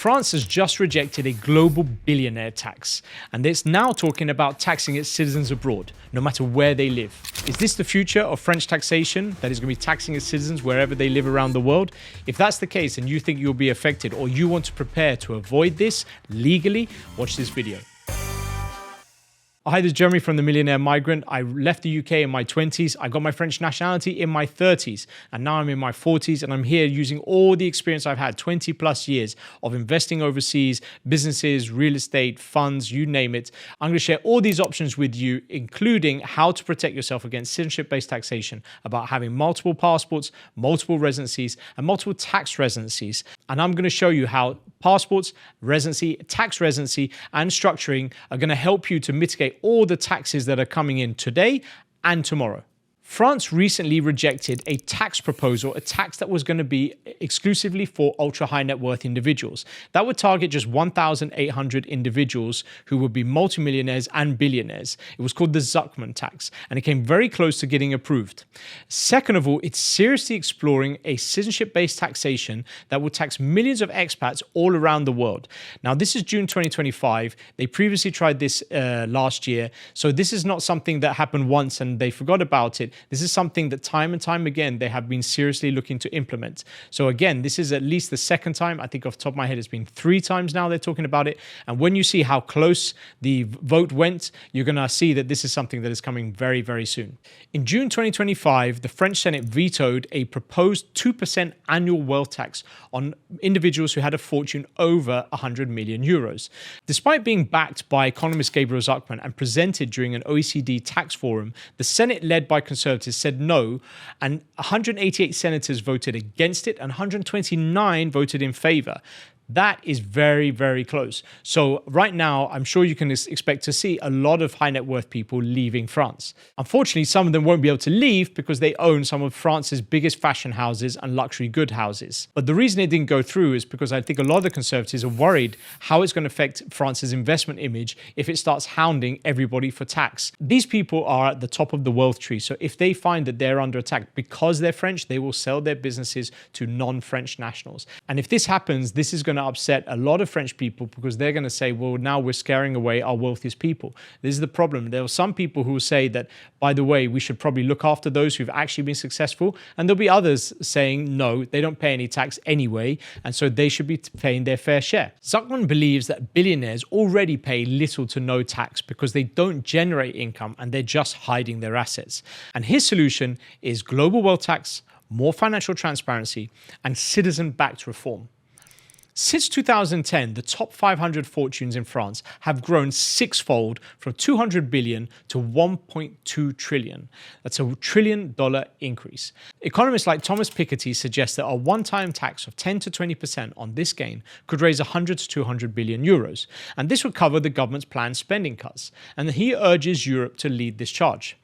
France has just rejected a global billionaire tax, and it's now talking about taxing its citizens abroad, no matter where they live. Is this the future of French taxation, that is going to be taxing its citizens wherever they live around the world? If that's the case and you think you'll be affected or you want to prepare to avoid this legally, watch this video. Hi, this is Jeremy from the Millionaire Migrant. I left the UK in my 20s. I got my French nationality in my 30s. And now I'm in my 40s and I'm here using all the experience I've had, 20 plus years of investing overseas, businesses, real estate, funds, you name it. I'm going to share all these options with you, including how to protect yourself against citizenship-based taxation, about having multiple passports, multiple residencies, and multiple tax residencies. And I'm going to show you how passports, residency, tax residency, and structuring are going to help you to mitigate all the taxes that are coming in today and tomorrow. France recently rejected a tax proposal, a tax that was going to be exclusively for ultra high net worth individuals. That would target just 1,800 individuals who would be multimillionaires and billionaires. It was called the Zuckman tax, and it came very close to getting approved. Second of all, it's seriously exploring a citizenship-based taxation that will tax millions of expats all around the world. Now, this is June 2025. They previously tried this last year, so this is not something that happened once and they forgot about it. This is something that time and time again, they have been seriously looking to implement. So again, this is at least the second time. I think off the top of my head, it's been 3 times now they're talking about it. And when you see how close the vote went, you're going to see that this is something that is coming very, very soon. In June 2025, the French Senate vetoed a proposed 2% annual wealth tax on individuals who had a fortune over 100 million euros. Despite being backed by economist Gabriel Zuckman and presented during an OECD tax forum, the Senate, led by conservatives, said no, and 188 senators voted against it and 129 voted in favor. That is very, very close. So right now, I'm sure you can expect to see a lot of high net worth people leaving France. Unfortunately, some of them won't be able to leave because they own some of France's biggest fashion houses and luxury good houses. But the reason it didn't go through is because I think a lot of the conservatives are worried how it's going to affect France's investment image if it starts hounding everybody for tax. These people are at the top of the wealth tree. So if they find that they're under attack because they're French, they will sell their businesses to non-French nationals. And if this happens, this is going to upset a lot of French people because they're going to say, well, now we're scaring away our wealthiest people. This is the problem. There are some people who will say that, by the way, we should probably look after those who've actually been successful. And there'll be others saying, no, they don't pay any tax anyway, and so they should be paying their fair share. Zuckman believes that billionaires already pay little to no tax because they don't generate income and they're just hiding their assets. And his solution is global wealth tax, more financial transparency, and citizen-backed reform. Since 2010, the top 500 fortunes in France have grown 6-fold from 200 billion to 1.2 trillion. That's a $1 trillion increase. Economists like Thomas Piketty suggest that a one-time tax of 10 to 20% on this gain could raise 100 to 200 billion euros. And this would cover the government's planned spending cuts. And he urges Europe to lead this charge.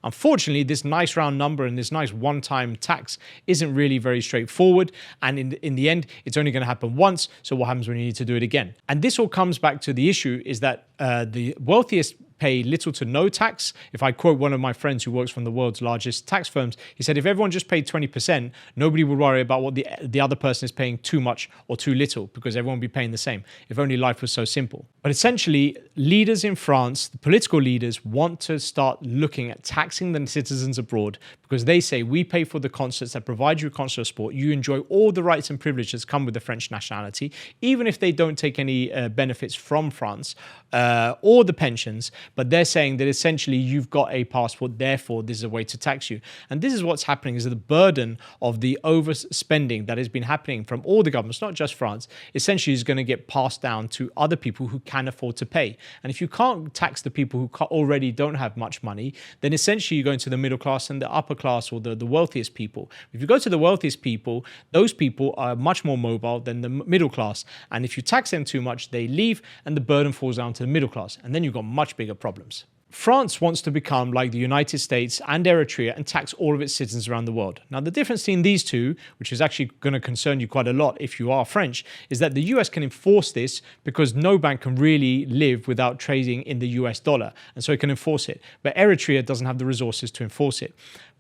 Unfortunately, this nice round number and this nice one-time tax isn't really very straightforward. And in the end, it's only going to happen once. So what happens when you need to do it again? And this all comes back to the issue is that the wealthiest pay little to no tax. If I quote one of my friends who works from the world's largest tax firms, he said, if everyone just paid 20%, nobody would worry about what the other person is paying too much or too little because everyone would be paying the same. If only life was so simple. But essentially, leaders in France, the political leaders, want to start looking at taxing the citizens abroad because they say, we pay for the concerts that provide you with consular support. You enjoy all the rights and privileges that come with the French nationality, even if they don't take any benefits from France or the pensions. But they're saying that essentially you've got a passport, therefore this is a way to tax you. And this is what's happening, is that the burden of the overspending that has been happening from all the governments, not just France, essentially is going to get passed down to other people who can afford to pay. And if you can't tax the people who already don't have much money, then essentially you go into the middle class and the upper class, or the wealthiest people. If you go to the wealthiest people, those people are much more mobile than the middle class. And if you tax them too much, they leave and the burden falls down to the middle class. And then you've got much bigger problems. France wants to become like the United States and Eritrea and tax all of its citizens around the world. Now, the difference between these two, which is actually going to concern you quite a lot if you are French, is that the US can enforce this because no bank can really live without trading in the US dollar, and so it can enforce it. But Eritrea doesn't have the resources to enforce it.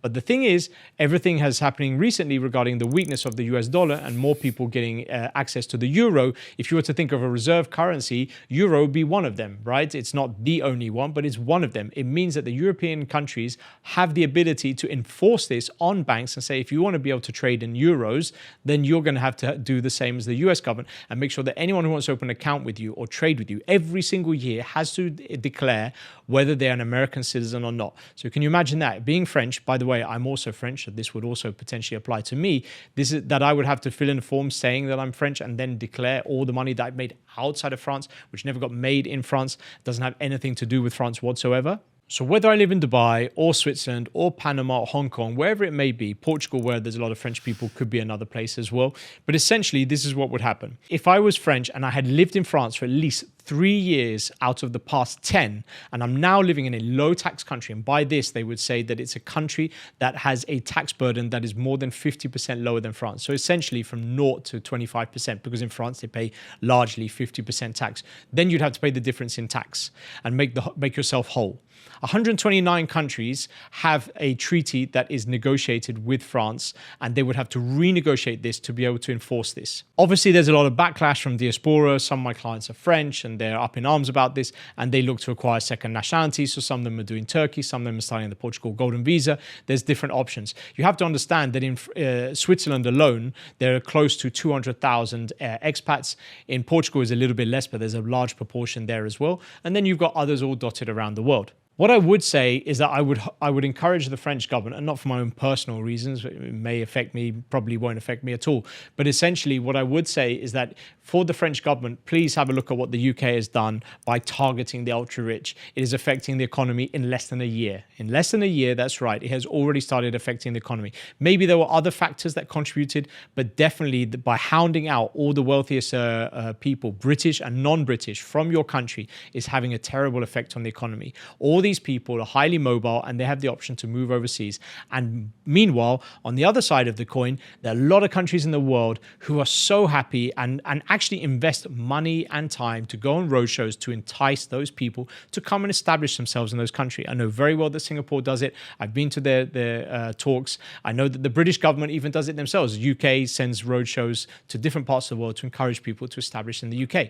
But the thing is, everything has happening recently regarding the weakness of the US dollar and more people getting access to the euro. If you were to think of a reserve currency, euro would be one of them, right? It's not the only one, but it's one of them. It means that the European countries have the ability to enforce this on banks and say, if you want to be able to trade in euros, then you're going to have to do the same as the US government and make sure that anyone who wants to open an account with you or trade with you every single year has to declare whether they're an American citizen or not. So can you imagine that? Being French, by the way, I'm also French, so this would also potentially apply to me. This is that I would have to fill in a form saying that I'm French and then declare all the money that I've made outside of France, which never got made in France, doesn't have anything to do with France whatsoever. So whether I live in Dubai or Switzerland or Panama or Hong Kong, wherever it may be, Portugal, where there's a lot of French people, could be another place as well. But essentially, this is what would happen. If I was French and I had lived in France for at least 3 years out of the past 10, and I'm now living in a low tax country, and by this, they would say that it's a country that has a tax burden that is more than 50% lower than France. So essentially from 0 to 25%, because in France, they pay largely 50% tax. Then you'd have to pay the difference in tax and make yourself whole. 129 countries have a treaty that is negotiated with France, and they would have to renegotiate this to be able to enforce this. Obviously, there's a lot of backlash from diaspora. Some of my clients are French and they're up in arms about this, and they look to acquire second nationality. So some of them are doing Turkey, some of them are starting the Portugal Golden Visa. There's different options. You have to understand that in Switzerland alone, there are close to 200,000 expats. In Portugal is a little bit less, but there's a large proportion there as well. And then you've got others all dotted around the world. What I would say is that I would encourage the French government, and not for my own personal reasons, it may affect me, probably won't affect me at all, but essentially what I would say is that for the French government, please have a look at what the UK has done by targeting the ultra-rich. It is affecting the economy in less than a year. In less than a year, that's right, it has already started affecting the economy. Maybe there were other factors that contributed, but definitely by hounding out all the wealthiest people, British and non-British, from your country is having a terrible effect on the economy. All these people are highly mobile and they have the option to move overseas. And meanwhile, on the other side of the coin, there are a lot of countries in the world who are so happy and actually invest money and time to go on roadshows to entice those people to come and establish themselves in those countries. I know very well that Singapore does it. I've been to their talks. I know that the British government even does it themselves. UK sends roadshows to different parts of the world to encourage people to establish in the UK.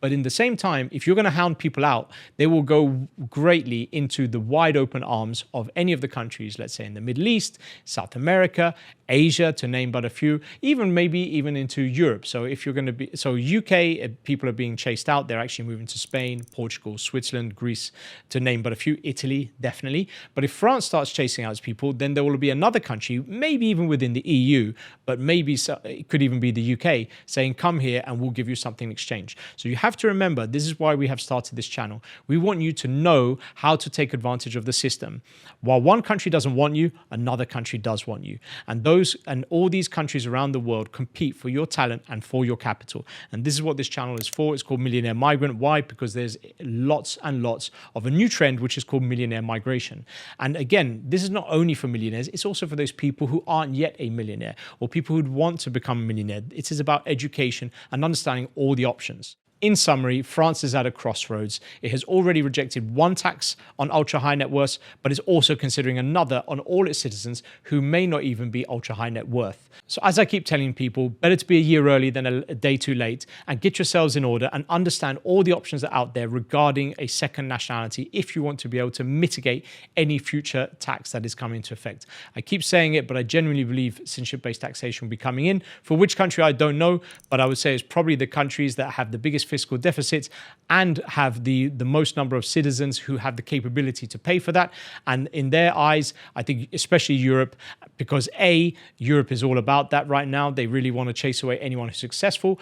But in the same time, if you're going to hound people out, they will go greatly into the wide open arms of any of the countries, let's say in the Middle East, South America, Asia, to name but a few, maybe even into Europe. So if you're going to be, so UK, people are being chased out. They're actually moving to Spain, Portugal, Switzerland, Greece, to name but a few, Italy, definitely. But if France starts chasing out its people, then there will be another country, maybe even within the EU, but maybe it could even be the UK, saying, come here and we'll give you something in exchange. So you have to remember, this is why we have started this channel. We want you to know how to take advantage of the system. While one country doesn't want you, another country does want you. And all these countries around the world compete for your talent and for your capital. And this is what this channel is for. It's called Millionaire Migrant. Why? Because there's lots and lots of a new trend, which is called millionaire migration. And again, this is not only for millionaires, it's also for those people who aren't yet a millionaire or people who'd want to become a millionaire. It is about education and understanding all the options. In summary, France is at a crossroads. It has already rejected one tax on ultra-high net worths, but is also considering another on all its citizens who may not even be ultra-high net worth. So as I keep telling people, better to be a year early than a day too late, and get yourselves in order and understand all the options that are out there regarding a second nationality if you want to be able to mitigate any future tax that is coming into effect. I keep saying it, but I genuinely believe citizenship-based taxation will be coming in. For which country, I don't know, but I would say it's probably the countries that have the biggest fiscal deficits and have the most number of citizens who have the capability to pay for that. And in their eyes, I think especially Europe, because A, Europe is all about that right now. They really want to chase away anyone who's successful.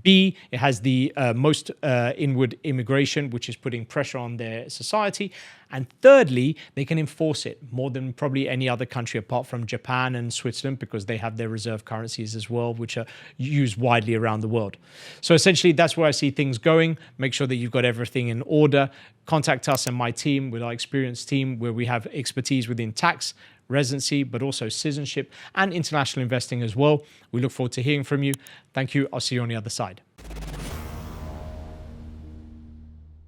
B, it has the most inward immigration, which is putting pressure on their society. And thirdly, they can enforce it more than probably any other country apart from Japan and Switzerland, because they have their reserve currencies as well, which are used widely around the world. So essentially, that's where I see things going. Make sure that you've got everything in order. Contact us and my team, with our experienced team, where we have expertise within tax, residency, but also citizenship and international investing as well. We look forward to hearing from you. Thank you. I'll see you on the other side.